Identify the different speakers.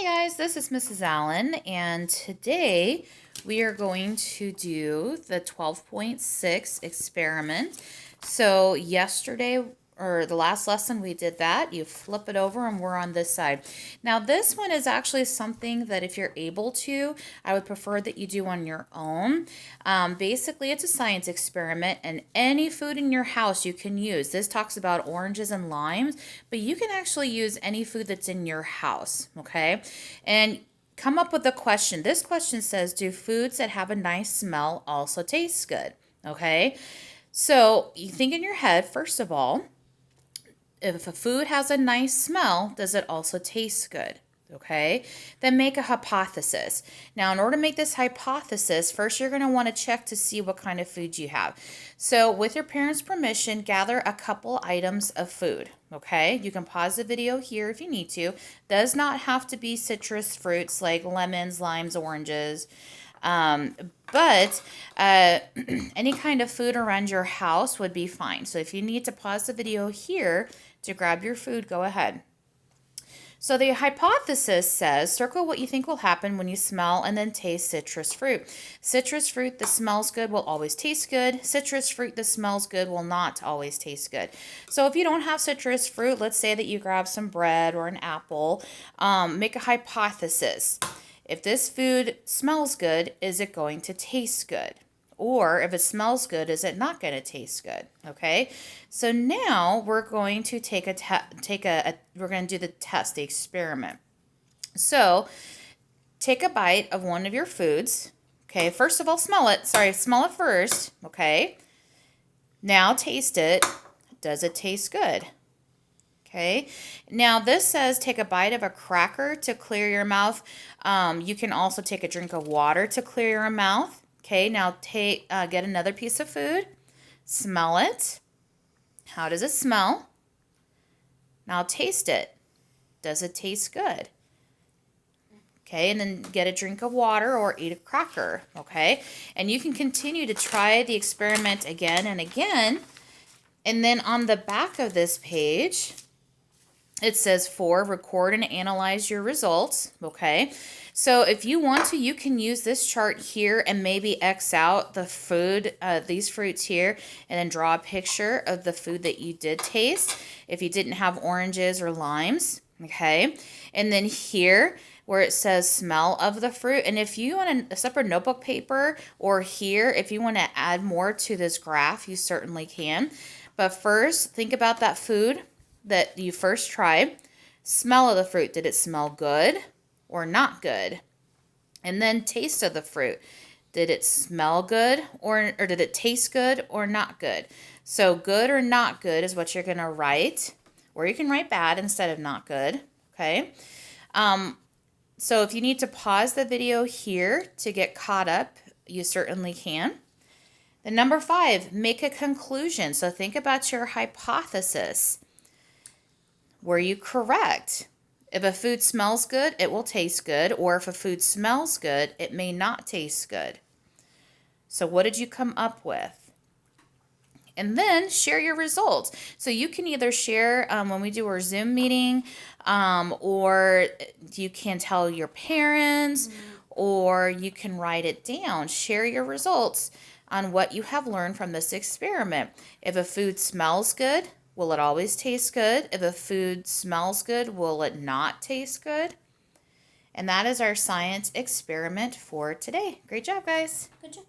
Speaker 1: Hey guys, this is Mrs. Allen, and today we are going to do the 12.6 experiment. So yesterday, or the last lesson, we did that. You flip it over and we're on this side. Now this one is actually something that if you're able to, I would prefer that you do on your own. Basically, it's a science experiment, and any food in your house you can use. This talks about oranges and limes, but you can actually use any food that's in your house, okay? And come up with a question. This question says, do foods that have a nice smell also taste good? Okay? So you think in your head, first of all, if a food has a nice smell, does it also taste good? Okay, then make a hypothesis. Now, in order to make this hypothesis, first you're going to want to check to see what kind of food you have. So with your parents' permission, gather a couple items of food. Okay, you can pause the video here if you need to. Does not have to be citrus fruits like lemons, limes, oranges. But any kind of food around your house would be fine. So if you need to pause the video here to grab your food, go ahead. So the hypothesis says, circle what you think will happen when you smell and then taste citrus fruit. Citrus fruit that smells good will always taste good. Citrus fruit that smells good will not always taste good. So if you don't have citrus fruit, let's say that you grab some bread or an apple, make a hypothesis. If this food smells good, is it going to taste good? Or if it smells good, is it not going to taste good? Okay. So now we're going to we're going to do the test, the experiment. So take a bite of one of your foods. Okay. First of all, smell it. Sorry, smell it first. Okay. Now taste it. Does it taste good? Okay, now this says take a bite of a cracker to clear your mouth. You can also take a drink of water to clear your mouth. Okay, now get another piece of food. Smell it. How does it smell? Now taste it. Does it taste good? Okay, and then get a drink of water or eat a cracker. Okay, and you can continue to try the experiment again and again. And then on the back of this page, it says 4, record and analyze your results, okay? So if you want to, you can use this chart here and maybe X out the food, these fruits here, and then draw a picture of the food that you did taste if you didn't have oranges or limes, okay? And then here, where it says smell of the fruit, and if you want a separate notebook paper, or here, if you want to add more to this graph, you certainly can. But first, think about that food that you first tried. Smell of the fruit. Did it smell good or not good? And then taste of the fruit. Did it smell good or did it taste good or not good? So good or not good is what you're going to write, or you can write bad instead of not good. Okay. So if you need to pause the video here to get caught up, you certainly can. Then number 5, make a conclusion. So think about your hypothesis. Were you correct? If a food smells good, it will taste good. Or if a food smells good, it may not taste good. So what did you come up with? And then share your results. So you can either share when we do our Zoom meeting, or you can tell your parents, or you can write it down. Share your results on what you have learned from this experiment. If a food smells good, will it always taste good? If a food smells good, will it not taste good? And that is our science experiment for today. Great job, guys.
Speaker 2: Good job.